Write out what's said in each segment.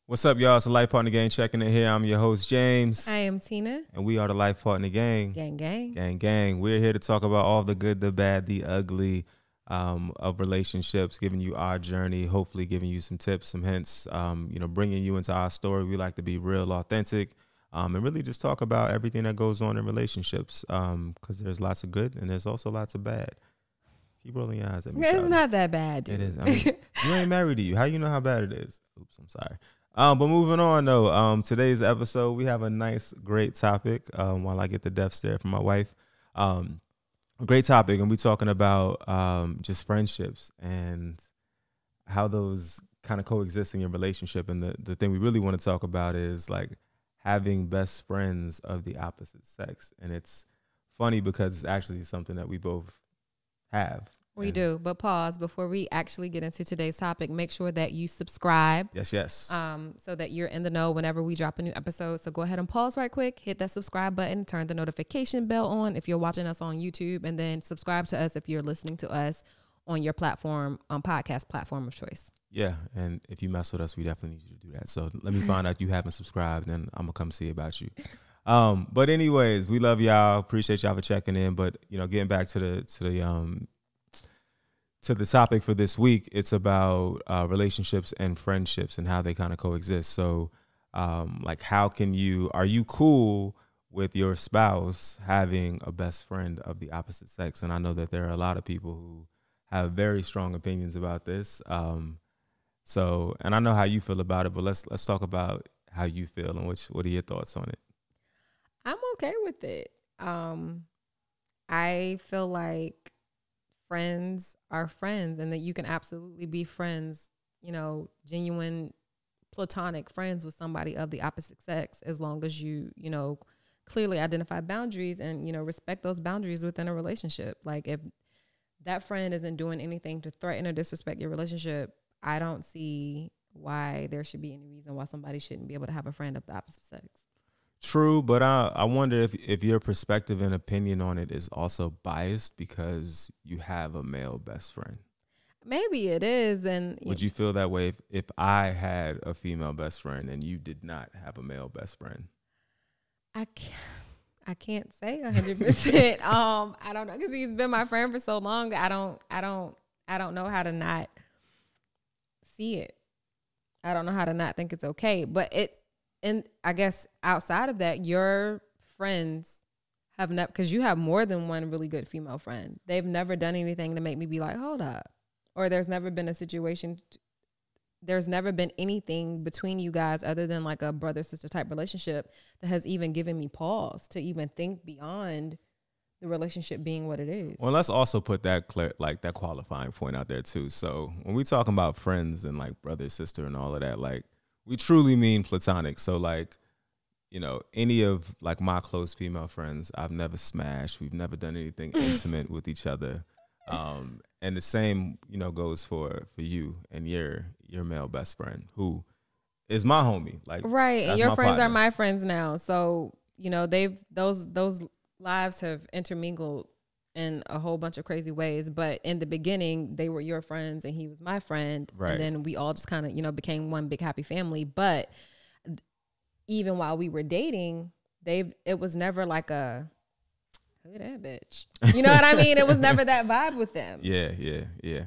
What's up, y'all? It's the Life Partner Gang checking in here. I'm your host, James. I am Tina. And we are the Life Partner Gang. Gang, gang. Gang, gang. We're here to talk about all the good, the bad, the ugly of relationships, giving you our journey, hopefully giving you some tips, some hints, bringing you into our story. We like to be real, authentic, and really just talk about everything that goes on in relationships because there's lots of good and there's also lots of bad. Keep rolling your eyes at me. It's not that bad, dude. It is. I mean, you ain't married to you. How you know how bad it is? Oops, I'm sorry. But moving on, though, today's episode, we have a nice, great topic while I get the death stare from my wife. A great topic, and we're talking about just friendships and how those kind of coexist in your relationship. And the thing we really want to talk about is, like, having best friends of the opposite sex. And it's funny because it's actually something that we both have. We do, but pause before we actually get into today's topic. Make sure that you subscribe. Yes. So that you're in the know whenever we drop a new episode. So go ahead and pause right quick, hit that subscribe button, turn the notification bell on if you're watching us on YouTube, and then subscribe to us if you're listening to us on your platform, podcast platform of choice. Yeah, and if you mess with us, we definitely need you to do that. So let me find out you haven't subscribed, and I'm gonna come see about you. But anyways, we love y'all. Appreciate y'all for checking in. But getting back to the topic for this week, it's about relationships and friendships and how they kind of coexist. So, are you cool with your spouse having a best friend of the opposite sex? And I know that there are a lot of people who have very strong opinions about this. And I know how you feel about it, but let's talk about how you feel and what are your thoughts on it? I'm okay with it. I feel like friends are friends and that you can absolutely be friends, genuine platonic friends with somebody of the opposite sex, as long as you clearly identify boundaries and, respect those boundaries within a relationship. Like, if that friend isn't doing anything to threaten or disrespect your relationship, I don't see why there should be any reason why somebody shouldn't be able to have a friend of the opposite sex. True, but I wonder if your perspective and opinion on it is also biased because you have a male best friend. Maybe it is. And would you feel that way if I had a female best friend and you did not have a male best friend? I can't say 100%. I don't know, because he's been my friend for so long. I don't know how to not see it. I don't know how to not think it's okay. But and I guess outside of that, your friends have never, because you have more than one really good female friend. They've never done anything to make me be like, hold up. Or there's never been a situation, there's never been anything between you guys other than like a brother-sister type relationship that has even given me pause to even think beyond the relationship being what it is. Well, let's also put that that qualifying point out there too. So when we talking about friends and like brother, sister and all of that, like, we truly mean platonic. So, like, any of like my close female friends, I've never smashed. We've never done anything intimate with each other. And the same, goes for you and your male best friend, who is my homie. Like, right. And your friends partner. Are my friends now. So, those lives have intermingled in a whole bunch of crazy ways. But in the beginning, they were your friends and he was my friend. Right. And then we all just kind of, became one big happy family. But even while we were dating, it was never like a, look at that bitch. You know what I mean? It was never that vibe with them. Yeah.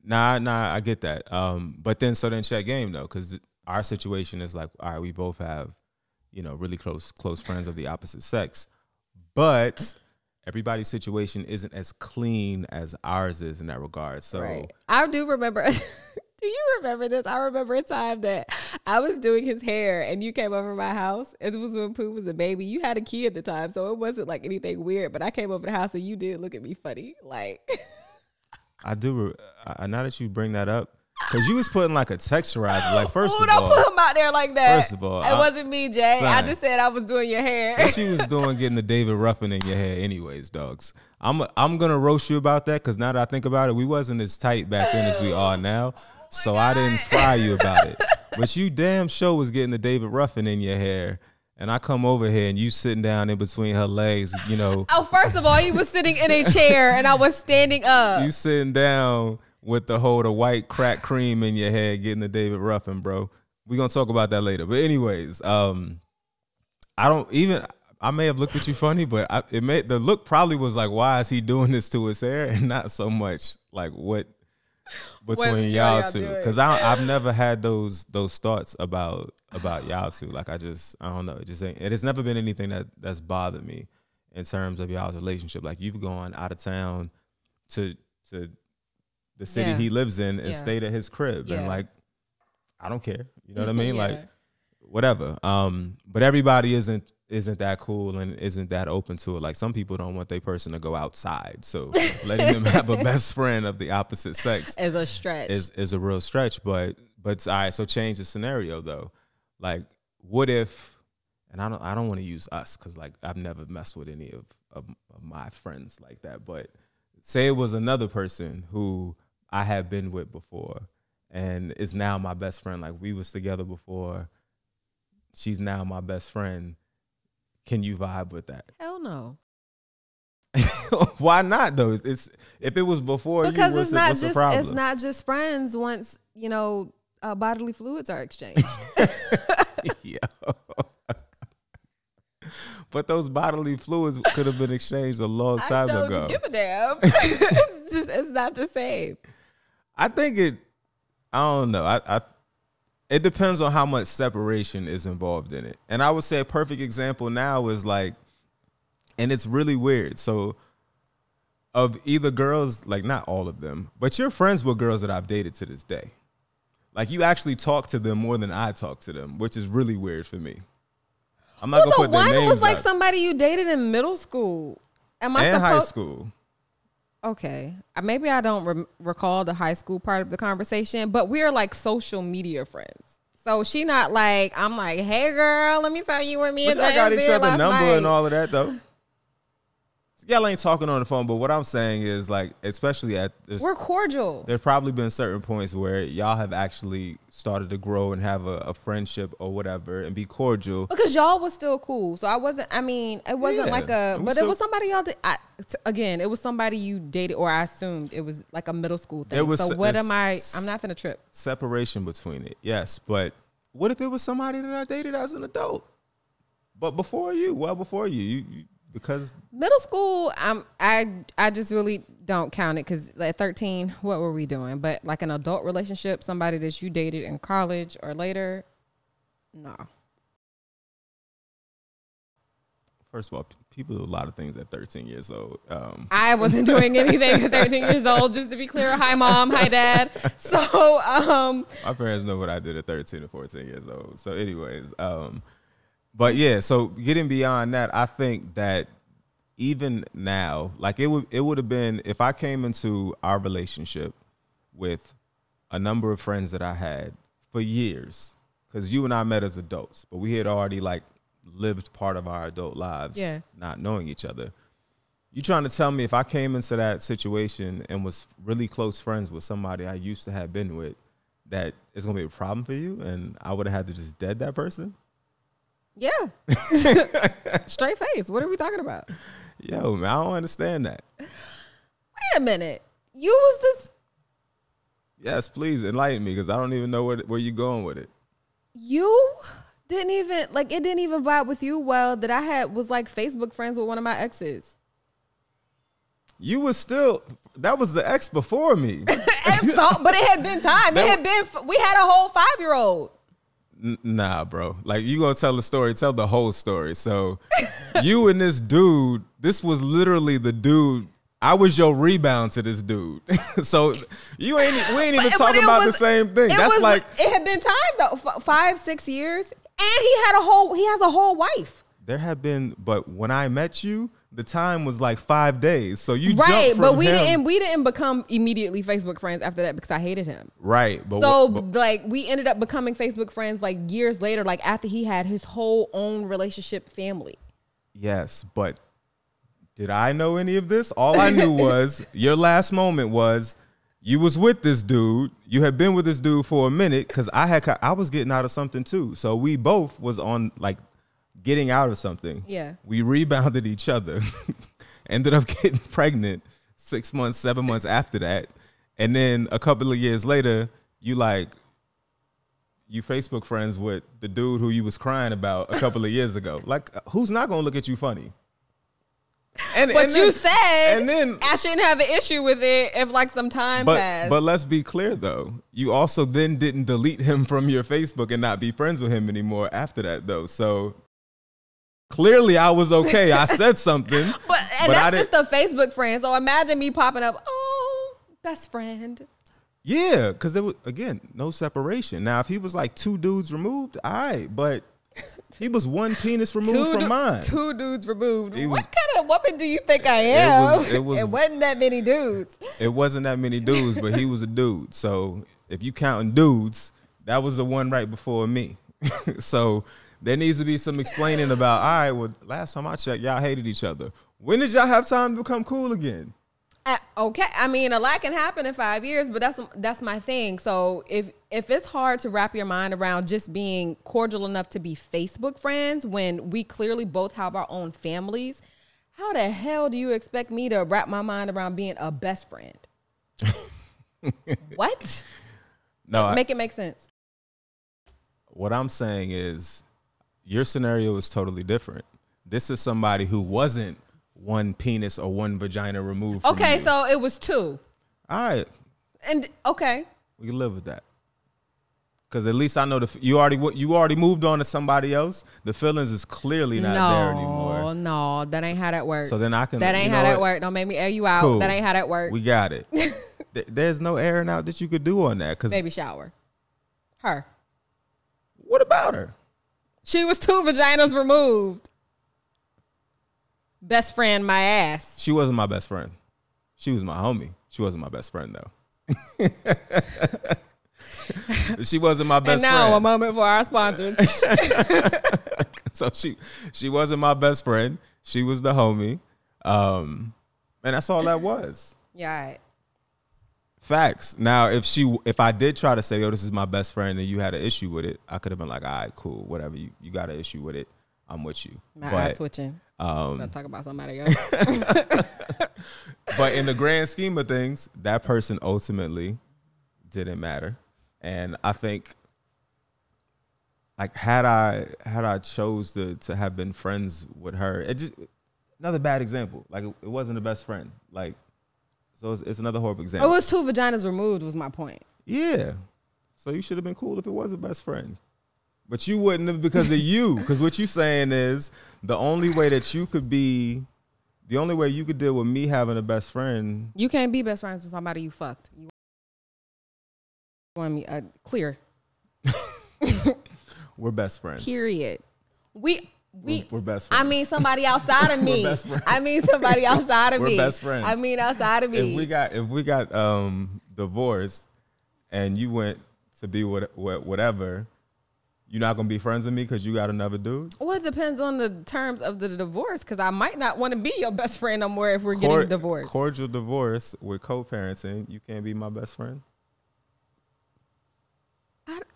Nah, I get that. But then check game though, because our situation is like, all right, we both have, really close friends of the opposite sex. But everybody's situation isn't as clean as ours is in that regard. So right. I do remember. Do you remember this? I remember a time that I was doing his hair and you came over to my house. It was when Pooh was a baby. You had a key at the time, so it wasn't like anything weird. But I came over the house and you did look at me funny. Like, I do. Now that you bring that up, because you was putting like a texturizer. Like, first of all, don't put him out there like that. First of all, it wasn't me, Jay. Son, I just said I was doing your hair. What you was doing getting the David Ruffin in your hair anyways, dogs. I'm gonna roast you about that, because now that I think about it, we wasn't as tight back then as we are now. So I didn't fry you about it. But you damn sure was getting the David Ruffin in your hair. And I come over here and you sitting down in between her legs, Oh, first of all, he was sitting in a chair and I was standing up. You sitting down with the white crack cream in your hair, getting the David Ruffin, bro. we're gonna talk about that later. But anyways, I may have looked at you funny, but the look probably was like, why is he doing this to his hair, and not so much like what between y'all two, because I've never had those thoughts about y'all two. Like I don't know, it has never been anything that's bothered me in terms of y'all's relationship. Like you've gone out of town to the city he lives in and stayed at his crib, and like I don't care, you know what I mean? Like whatever. But everybody isn't that cool and isn't that open to it. Like some people don't want their person to go outside, so letting them have a best friend of the opposite sex is a stretch. Is a real stretch. But all right, so change the scenario though. Like what if, and I don't want to use us because like I've never messed with any of my friends like that. But say it was another person who I have been with before and is now my best friend. Like we was together before. She's now my best friend. Can you vibe with that? Hell no. Why not though? It's if it was before because you, what's the problem? It's not just friends once, you know, bodily fluids are exchanged. Yeah. But those bodily fluids could have been exchanged a long time ago. I don't give a damn. It's not the same. I think I don't know. It depends on how much separation is involved in it. And I would say a perfect example now is like, and it's really weird. So of either girls, like not all of them, but you're friends with girls that I've dated to this day. Like you actually talk to them more than I talk to them, which is really weird for me. I'm not going to put their names one was like out. somebody you dated in middle school. And high school. Okay. Maybe I don't recall the high school part of the conversation, but we're like social media friends. So she not like, I'm like, hey girl, let me tell you what me and James got each did other last number night. And all of that though. Y'all ain't talking on the phone, but what I'm saying is like, especially at this, we're cordial. There's probably been certain points where y'all have actually started to grow and have a friendship or whatever and be cordial. Because y'all was still cool. So it wasn't like but it was somebody y'all did. Again, it was somebody you dated, or I assumed it was like a middle school thing. I'm not finna trip. Separation between it, yes. But what if it was somebody that I dated as an adult? But before you, you because middle school, I just really don't count it because at 13, what were we doing? But like an adult relationship, somebody that you dated in college or later, no. First of all, people do a lot of things at 13 years old. I wasn't doing anything at 13 years old, just to be clear. Hi, Mom. Hi, Dad. So my parents know what I did at 13 or 14 years old. So anyways, but yeah, so getting beyond that, I think that even now, like it would have been if I came into our relationship with a number of friends that I had for years, because you and I met as adults, but we had already like lived part of our adult lives, not knowing each other. You trying to tell me if I came into that situation and was really close friends with somebody I used to have been with, that it's gonna be a problem for you, and I would have had to just dead that person? Yeah. Straight face. What are we talking about? Yo, man, I don't understand that. Wait a minute. You was this. Yes, please enlighten me, because I don't even know where you're going with it. You didn't even, like, it didn't even vibe with you well that was like Facebook friends with one of my exes. You was still, that was the ex before me. But it had been time. We had a whole 5-year-old. Nah, bro. Like, you gonna tell the story, tell the whole story. So you and this dude, this was literally the dude. I was your rebound to this dude. So we ain't even talking about the same thing. That's like, it had been time though, 5-6 years, and he has a whole wife. There have been, but when I met you, the time was like 5 days. So you right, jumped from but we him. didn't become immediately Facebook friends after that because I hated him. Right, but like we ended up becoming Facebook friends like years later, like after he had his whole own relationship family. Yes, but did I know any of this? All I knew was your last moment was you was with this dude. You had been with this dude for a minute because I was getting out of something too. So we both was on like getting out of something. Yeah. We rebounded each other. Ended up getting pregnant 6 months, 7 months after that. And then a couple of years later, you like, you Facebook friends with the dude who you was crying about a couple of years ago. Like, who's not gonna look at you funny? But you said and then I shouldn't have an issue with it if like some time passed. But let's be clear though. You also then didn't delete him from your Facebook and not be friends with him anymore after that though. So clearly I was okay. I said something. but that's just a Facebook friend. So imagine me popping up, oh, best friend. Yeah, because there was, again, no separation. Now, if he was like 2 dudes removed, all right, but he was 1 penis removed from mine. 2 dudes removed. What kind of woman do you think I am? It wasn't that many dudes. It wasn't that many dudes, but he was a dude. So if you counting dudes, that was the one right before me. So there needs to be some explaining about, all right, well, last time I checked, y'all hated each other. When did y'all have time to become cool again? Okay, I mean, a lot can happen in 5 years, but that's my thing. So if it's hard to wrap your mind around just being cordial enough to be Facebook friends when we clearly both have our own families, how the hell do you expect me to wrap my mind around being a best friend? What? No, make it make sense. What I'm saying is your scenario is totally different. This is somebody who wasn't 1 penis or 1 vagina removed from Okay, you. so it was 2. All right. And okay. We can live with that. Because at least I know you already moved on to somebody else. The feelings is clearly not there anymore. No, that ain't how that works. So then I can. That ain't how that works. Don't make me air you out. Cool. That ain't how that works. We got it. There's no airing out that you could do on that. Baby shower. Her. What about her? She was 2 vaginas removed. Best friend, my ass. She wasn't my best friend. She was my homie. She wasn't my best friend though. She wasn't my best friend. And now a moment for our sponsors. So she wasn't my best friend. She was the homie. And that's all that was. Yeah. All right. Facts. Now, if I did try to say, yo, this is my best friend and you had an issue with it, I could have been like, all right, cool, whatever. You got an issue with it. I'm with you. My eye twitching. I'll talk about somebody else. But in the grand scheme of things, that person ultimately didn't matter. And I think, like, had I chose to have been friends with her, it just another bad example. Like, it wasn't the best friend. Like, so it's another horrible example. It was 2 vaginas removed was my point. Yeah. So you should have been cool if it was a best friend. But you wouldn't have because of you. Because what you're saying is the only way that you could be, the only way you could deal with me having a best friend. You can't be best friends with somebody you fucked. You want me clear. We're best friends. Period. We're best friends. I mean somebody outside of me. We're best friends. I mean somebody outside of me. We're best friends. I mean outside of me. If we got divorced and you went to be whatever, you're not gonna be friends with me because you got another dude? Well, it depends on the terms of the divorce because I might not want to be your best friend no more if we're getting divorced. Cordial divorce with co-parenting, you can't be my best friend?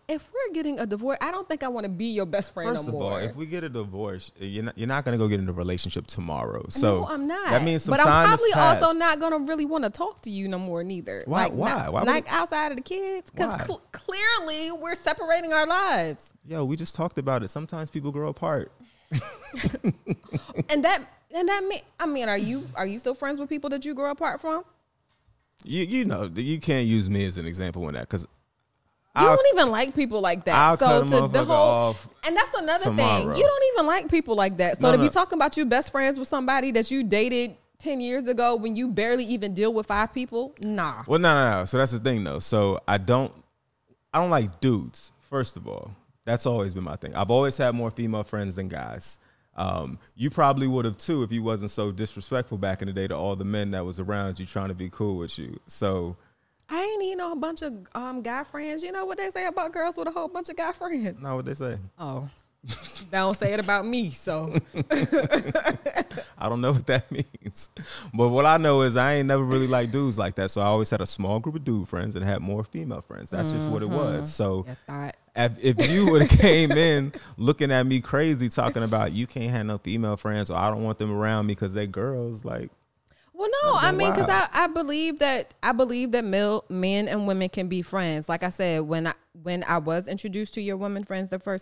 If we're getting a divorce, I don't think I want to be your best friend no more. First of all, if we get a divorce, you're not going to go get in a relationship tomorrow. So no, I'm not. That means some time time has passed. But I'm probably also not going to really want to talk to you no more neither. Why? Like, Why? Like outside of the kids? Because clearly we're separating our lives. Yo, we just talked about it. Sometimes people grow apart. and that mean, are you still friends with people that you grow apart from? You know, you can't use me as an example in that because you don't even like people like that. I'll so cut to the whole, off and that's another tomorrow. thing. You don't even like people like that. So to be talking about you best friends with somebody that you dated 10 years ago when you barely even deal with 5 people, nah. Well, no. So that's the thing though. So I don't like dudes. First of all, that's always been my thing. I've always had more female friends than guys. You probably would have too if you wasn't so disrespectful back in the day to all the men that was around you trying to be cool with you. So I ain't even know a bunch of guy friends. You know what they say about girls with a whole bunch of guy friends? No, what they say? Oh, they don't say it about me, so. I don't know what that means. But what I know is I ain't never really liked dudes like that. So I always had a small group of dude friends and had more female friends. That's just what it was. So if you would have came in looking at me crazy talking about you can't have no female friends or I don't want them around me because they girls, like. Well, no, I mean, because wild. I believe that men and women can be friends. Like I said, when I was introduced to your women friends for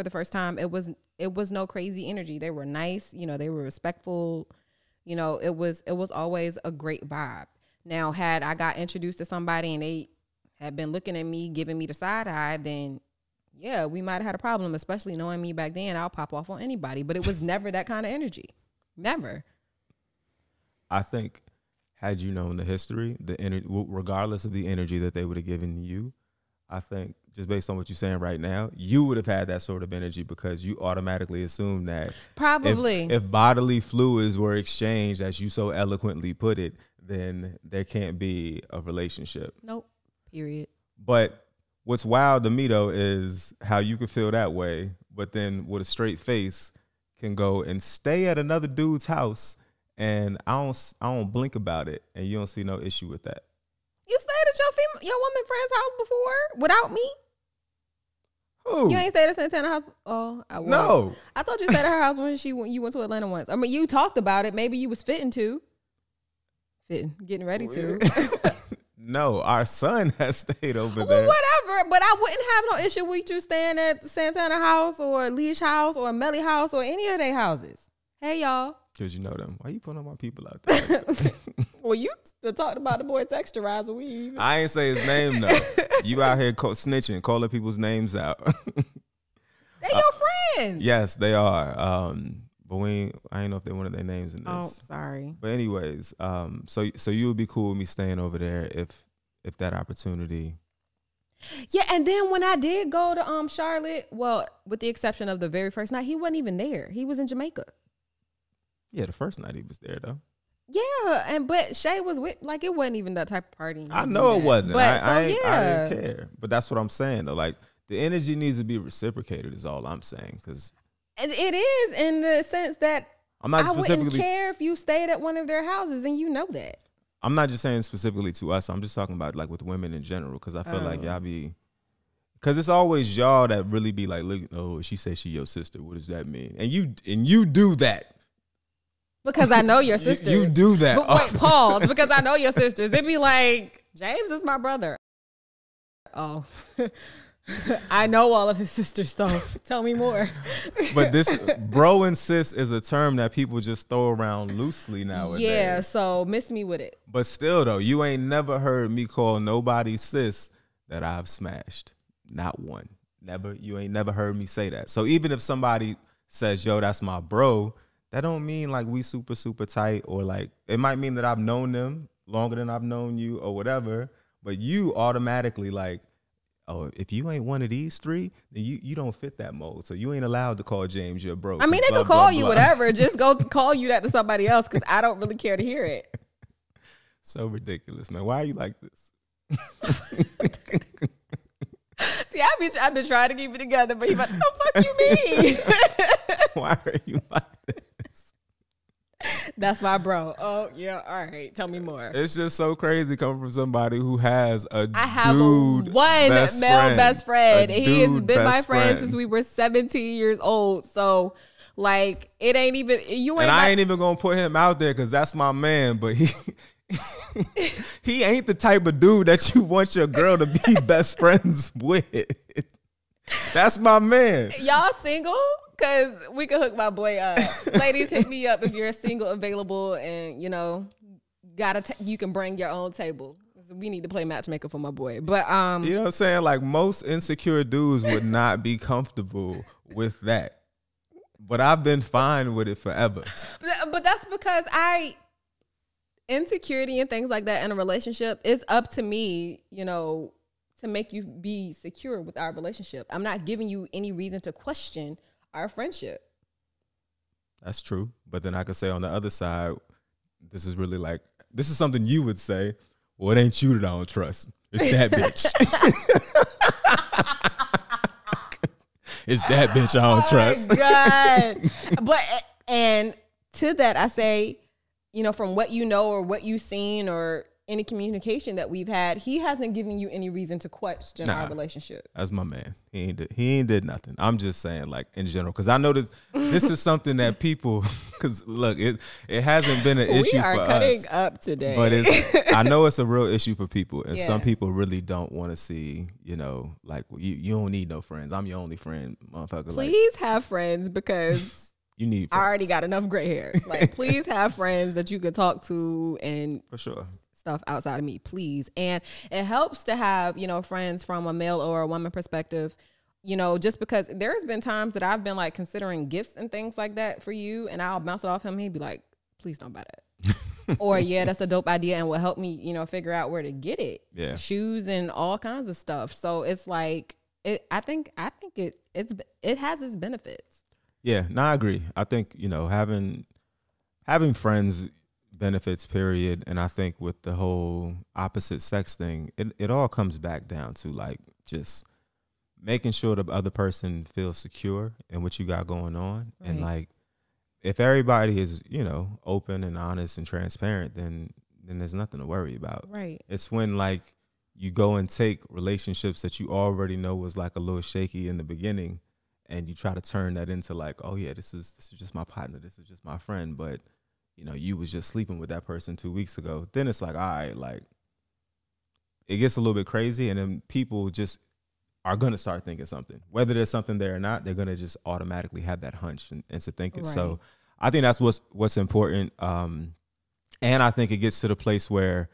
the first time, it was no crazy energy. They were nice, they were respectful, it was always a great vibe. Now, had I got introduced to somebody and they had been looking at me, giving me the side eye, then yeah, we might have had a problem. Especially knowing me back then, I'll pop off on anybody. But it was never that kind of energy, never. I think had you known the history, regardless of the energy that they would have given you, I think just based on what you're saying right now, you would have had that sort of energy because you automatically assume that probably if bodily fluids were exchanged, as you so eloquently put it, then there can't be a relationship. Nope. Period. But what's wild to me though is how you can feel that way, but then with a straight face can go and stay at another dude's house. And I don't blink about it, and you don't see no issue with that. You stayed at your woman friend's house before without me? Who? You ain't stayed at Santana house? Oh, no. I thought you stayed at her house when you went to Atlanta once. I mean, you talked about it. Maybe you was getting ready to. No, our son has stayed over there. Whatever, but I wouldn't have no issue with you staying at Santana house or Leash house or Melly house or any of their houses. Hey, y'all. Because you know them. Why you putting all my people out there? Well, you still talked about the boy Texturizer. I ain't say his name, though. You out here snitching, calling people's names out. They your friends. Yes, they are. But I ain't know if they wanted their names in this. Oh, sorry. But anyways, so you would be cool with me staying over there if that opportunity. Yeah, and then when I did go to Charlotte, well, with the exception of the very first night, he wasn't even there. He was in Jamaica. Yeah, the first night he was there though. Yeah, but Shay was with, like, it wasn't even that type of party. I know it wasn't. But I didn't care. But that's what I'm saying though. Like the energy needs to be reciprocated is all I'm saying. Because it is in the sense that I'm not I specifically wouldn't care if you stayed at one of their houses, and you know that. I'm not just saying specifically to us. I'm just talking about like with women in general. Because I feel like y'all be. Because it's always y'all that really be like, look, oh, she says she your sister. What does that mean? And you do that. Because I know your sisters. You do that. But wait, pause. Because I know your sisters. It'd be like, James is my brother. Oh. I know all of his sisters, so tell me more. But this bro and sis is a term that people just throw around loosely nowadays. Yeah, so miss me with it. But still, though, you ain't never heard me call nobody sis that I've smashed. Not one. Never. You ain't never heard me say that. So even if somebody says, yo, that's my bro, that don't mean like we super, super tight, or like it might mean that I've known them longer than I've known you or whatever. But you automatically like, oh, if you ain't one of these three, then you don't fit that mold. So you ain't allowed to call James your bro. I mean, they could call you whatever. Just go call you that to somebody else because I don't really care to hear it. So ridiculous, man. Why are you like this? See, I've been trying to keep it together, but he's like, what the fuck you mean? Why are you like this? That's my bro. Oh, yeah. All right. Tell me more. It's just so crazy coming from somebody who has one male best friend. He has been my friend since we were 17 years old. So, like, it ain't even, I ain't even going to put him out there because that's my man, but he ain't the type of dude that you want your girl to be best friends with. That's my man. Y'all single? Because we can hook my boy up. Ladies, hit me up if you're single, available, and, you can bring your own table. We need to play matchmaker for my boy. But you know what I'm saying? Like, most insecure dudes would not be comfortable with that. But I've been fine with it forever. But that's because insecurity and things like that in a relationship, it's up to me, to make you be secure with our relationship. I'm not giving you any reason to question our friendship. That's true. But then I could say on the other side, this is something you would say, well, it ain't you that I don't trust. It's that bitch. It's that bitch I don't trust. God. And to that I say, from what you know or what you've seen or any communication that we've had, he hasn't given you any reason to question our relationship. That's my man. He ain't did nothing. I'm just saying, like, in general, because I know this is something that people, because look, it hasn't been an issue for us. We are cutting up today, but I know it's a real issue for people, and some people really don't want to see, you know, like, you don't need no friends. I'm your only friend, motherfucker. Please have friends, because you need friends. I already got enough gray hair. Like, please have friends that you could talk to and for sure. Stuff outside of me, please. And it helps to have, you know, friends from a male or a woman perspective, you know, just because there's been times that I've been like considering gifts and things like that for you, and I'll bounce it off him. He'd be like, please don't buy that. Or yeah, that's a dope idea, and will help me, you know, figure out where to get it. Yeah. Shoes and all kinds of stuff. So it's like, I think it has its benefits. Yeah, no, I agree. I think, you know, having friends benefits, period. And I think with the whole opposite sex thing, it all comes back down to like just making sure the other person feels secure in what you got going on. Right. And like, if everybody is, you know, open and honest and transparent, then there's nothing to worry about. Right. It's when like you go and take relationships that you already know was like a little shaky in the beginning, and you try to turn that into like, oh yeah, this is just my partner, this is just my friend, but you know, you was just sleeping with that person 2 weeks ago. Then it's like, all right, like it gets a little bit crazy, and then people just are going to start thinking something. Whether there's something there or not, they're going to just automatically have that hunch and to think it. Right. So I think that's what's important. And I think it gets to the place where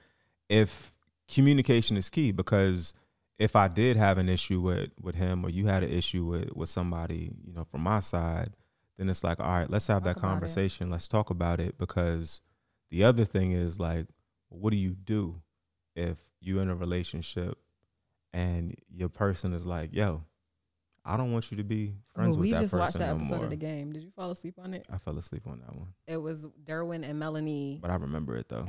if communication is key, because if I did have an issue with him, or you had an issue with somebody, you know, from my side, then it's like, all right, let's have that conversation. Let's talk about it. Because the other thing is like, what do you do if you're in a relationship and your person is like, yo, I don't want you to be friends with that person. We just watched that episode of The Game. Did you fall asleep on it? I fell asleep on that one. It was Derwin and Melanie. But I remember it though.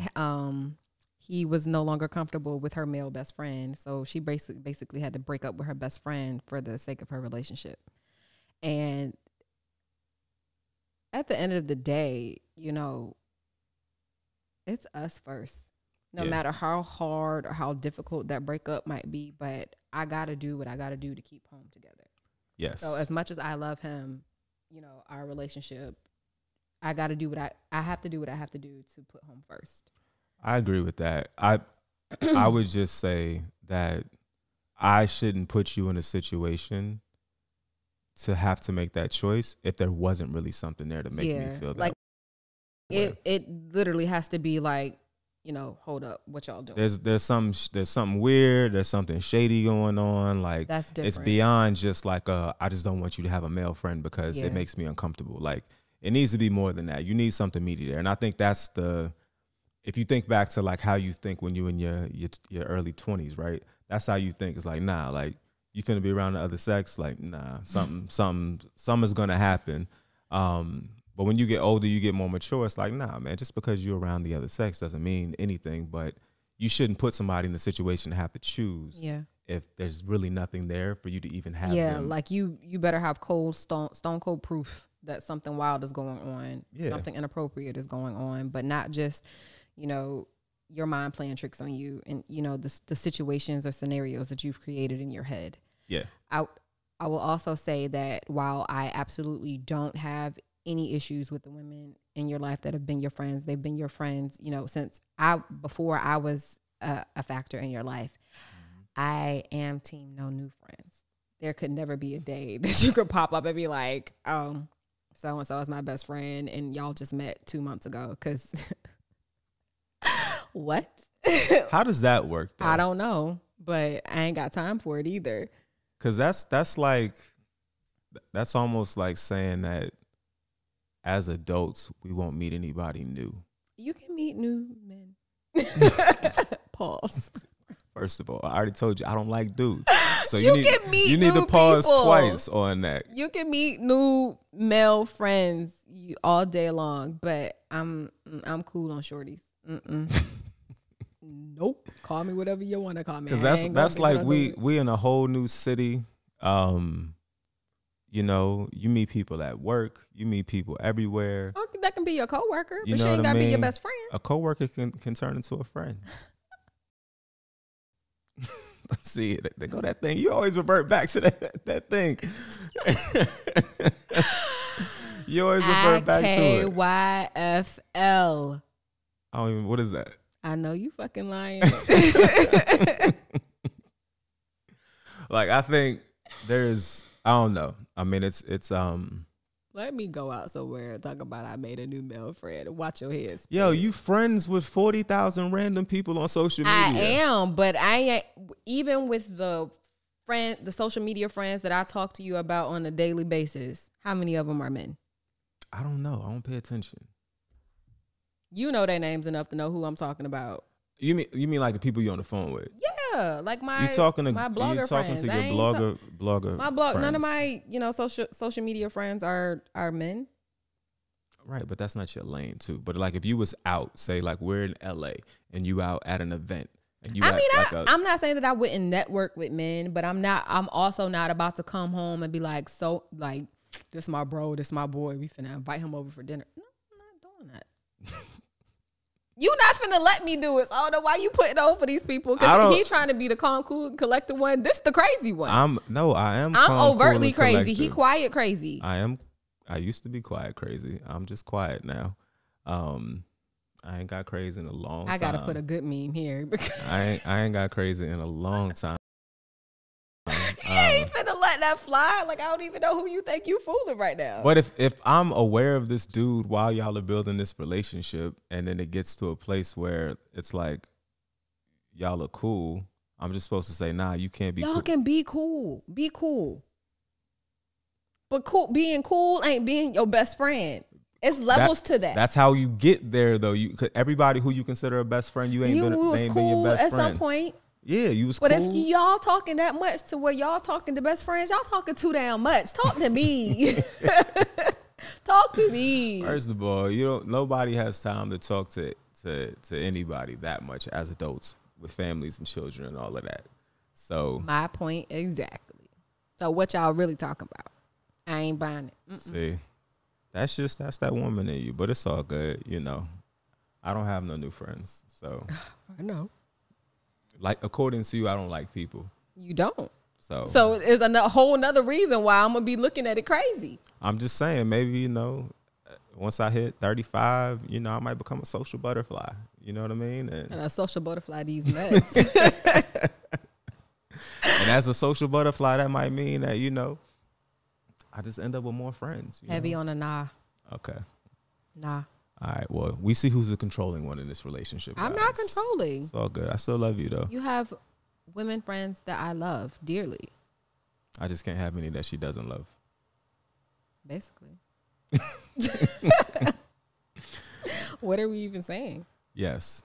He was no longer comfortable with her male best friend. So she basically had to break up with her best friend for the sake of her relationship. And at the end of the day, you know, it's us first. No matter how hard or how difficult that breakup might be, but I got to do what I got to do to keep home together. Yes. So as much as I love him, you know, our relationship, I got to do what I have to do what I have to do to put home first. I agree with that. I would just say that I shouldn't put you in a situation to have to make that choice if there wasn't really something there to make me feel that like way. It literally has to be like, you know, hold up, what y'all doing? There's something weird. There's something shady going on. Like that's different. It's beyond just like I just don't want you to have a male friend because it makes me uncomfortable. Like it needs to be more than that. You need something meaty there. And I think that's if you think back to like how you think when you in your early 20s, right? That's how you think. It's like, nah, like you finna be around the other sex, like nah, something's gonna happen. But when you get older, you get more mature. It's like, nah, man, just because you're around the other sex doesn't mean anything. But you shouldn't put somebody in the situation to have to choose. Yeah. If there's really nothing there for you to even have. Yeah, them. Like you better have stone cold proof that something wild is going on. Yeah. Something inappropriate is going on, but not just, you know, your mind playing tricks on you and, you know, the situations or scenarios that you've created in your head. Yeah. I will also say that while I absolutely don't have any issues with the women in your life that have been your friends, they've been your friends, you know, since before I was a factor in your life. Mm-hmm. I am team no new friends. There could never be a day that you could pop up and be like, oh, so-and-so is my best friend and y'all just met 2 months ago. Because what? How does that work though? I don't know, but I ain't got time for it either. Because that's almost like saying that as adults, we won't meet anybody new. You can meet new men. Pause. First of all, I already told you I don't like dudes. So you need to pause twice on that. You can meet new male friends all day long, but I'm cool on shorties. Nope. Call me whatever you want to call me. Because that's like we in a whole new city. You know, you meet people at work. You meet people everywhere. That can be your coworker, but she ain't got to be your best friend. A coworker can turn into a friend. See, they go that thing. You always revert back to that thing. You always revert back to it. IKYFL. I don't even. What is that? I know you fucking lying. Like, I think there's. I don't know. I mean, it's. Let me go out somewhere and talk about I made a new male friend and watch your head spin. Yo, you friends with 40,000 random people on social media. I am, but I ain't, even with the social media friends that I talk to you about on a daily basis, how many of them are men? I don't know. I don't pay attention. You know their names enough to know who I'm talking about. You mean like the people you're on the phone with? Yeah, like my you talking to my blogger you talking friends. to your blogger. My blog. Friends. None of my social media friends are men. Right, but that's not your lane too. But like if you was out, say like we're in LA and you out at an event and you. I'm not saying that I wouldn't network with men, but I'm also not about to come home and be like, so like, this my bro, this my boy. We finna invite him over for dinner. No, I'm not doing that. You not finna let me do it. So I don't know why you putting on for these people. Because he's trying to be the calm, cool, collected one. This the crazy one. I am. I'm calm, overtly cool, crazy. He quiet crazy. I used to be quiet crazy. I'm just quiet now. I ain't got crazy in a long time. I gotta put a good meme here. I ain't got crazy in a long time. He ain't finna let that fly. Like, I don't even know who you think you fooling right now. But if I'm aware of this dude while y'all are building this relationship, and then it gets to a place where it's like y'all are cool, I'm just supposed to say, nah, you can't be y'all cool. Can be cool. Be cool. But being cool ain't being your best friend. It's levels to that. That's how you get there, though. Everybody who you consider a best friend, they ain't been your best friend. At some point. Yeah, you was cool. But if y'all talking that much to where y'all talking to best friends, y'all talking too damn much. Talk to me. Talk to me. First of all, nobody has time to talk to anybody that much as adults with families and children and all of that. So my point exactly. So what y'all really talking about? I ain't buying it. See, that's that woman in you, but it's all good. I don't have no new friends, so I know. Like, according to you, I don't like people. You don't. So it's a whole nother reason why I'm gonna be looking at it crazy. I'm just saying, maybe once I hit 35, I might become a social butterfly. You know what I mean? And a social butterfly, these nuts. And as a social butterfly, that might mean that I just end up with more friends. Heavy on a nah. Okay. Nah. All right, well, we see who's the controlling one in this relationship. I'm not controlling. It's all good. I still love you, though. You have women friends that I love dearly. I just can't have any that she doesn't love. Basically. What are we even saying? Yes.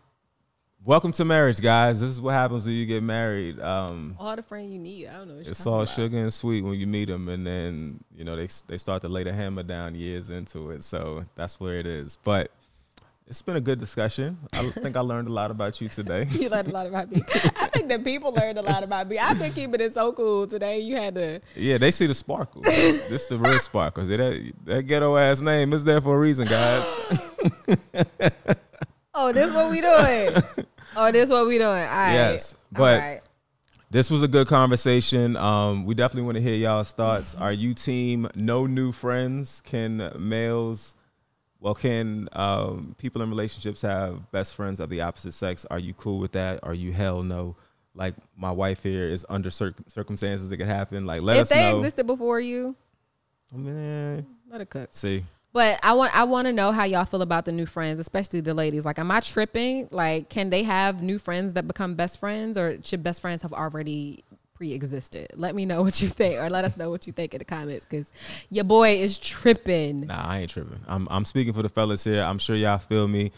Welcome to marriage, guys. This is what happens when you get married. All the friend you need. I don't know what it's all sugar and sweet when you meet them, and then they start to lay the hammer down years into it. So that's where it is. But it's been a good discussion. I think I learned a lot about you today. You learned a lot about me. I think that people learned a lot about me. I've been keeping it so cool today. You had to. Yeah, they see the sparkle. This is the real sparkle. That ghetto ass name is there for a reason, guys. Oh, this what we doing. Oh, this what we doing. All right. Yes, but right. This was a good conversation. We definitely want to hear y'all's thoughts. Are you team no new friends? Can people in relationships have best friends of the opposite sex? Are you cool with that? Are you hell no? Like my wife here is under circumstances that could happen. Like, let us know. If they existed before you, Man, let it cook. See. But I want to know how y'all feel about the new friends, especially the ladies. Like, am I tripping? Like, can they have new friends that become best friends, or should best friends have already pre-existed? Let me know what you think, or let us know what you think in the comments, because your boy is tripping. Nah, I ain't tripping. I'm speaking for the fellas here. I'm sure y'all feel me.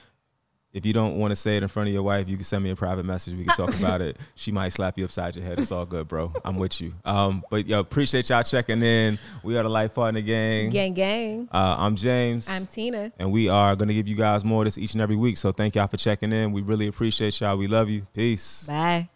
If you don't want to say it in front of your wife, you can send me a private message. We can talk about it. She might slap you upside your head. It's all good, bro. I'm with you. But appreciate y'all checking in. We are the Life Partner Gang. Gang. I'm James. I'm Tina. And we are going to give you guys more of this each and every week. So thank y'all for checking in. We really appreciate y'all. We love you. Peace. Bye.